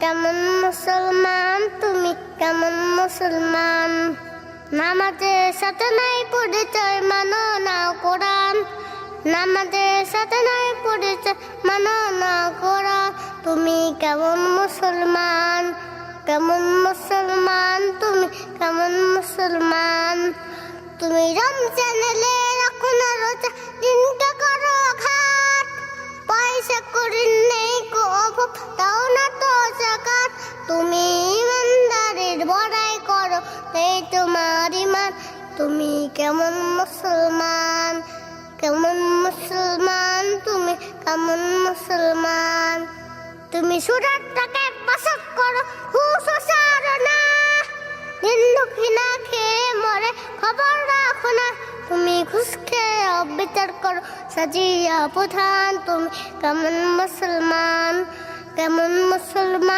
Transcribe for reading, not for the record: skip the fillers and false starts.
কেমন মুসলমান তুমি, কেমন মুসলমান? নামাজের সাথে নাই পরিচয়, মানো না কোরআন। নামাজের সাথে নাই পরিচয়, মানো না কোরআন। তুমি কেমন মুসলমান, কেমন মুসলমান তুমি, কেমন মুসলমান? তুমি রমজান এলে রাখো না রোজা, দিনটা করো ঘাট। পয়সা করি নেই কো অভাব, তাও না তো যাকাত। তুমি ইমানদারের বড়াই করো, এই তোমার ইমান। তুমি কেমন মুসলমান, কেমন মুসলমান তুমি, কেমন মুসলমান? তুমি সুরাতটাকে পাসক করো, ঘুষ ছাড়ো না। দিন দুঃখী না খেয়ে মরে, খবর রাখো না। তুমি ঘুষ খেয়ে অবিচার করো, সাজিয়া প্রধান। তুমি কেমন মুসলমান, কেমন মুসলমান?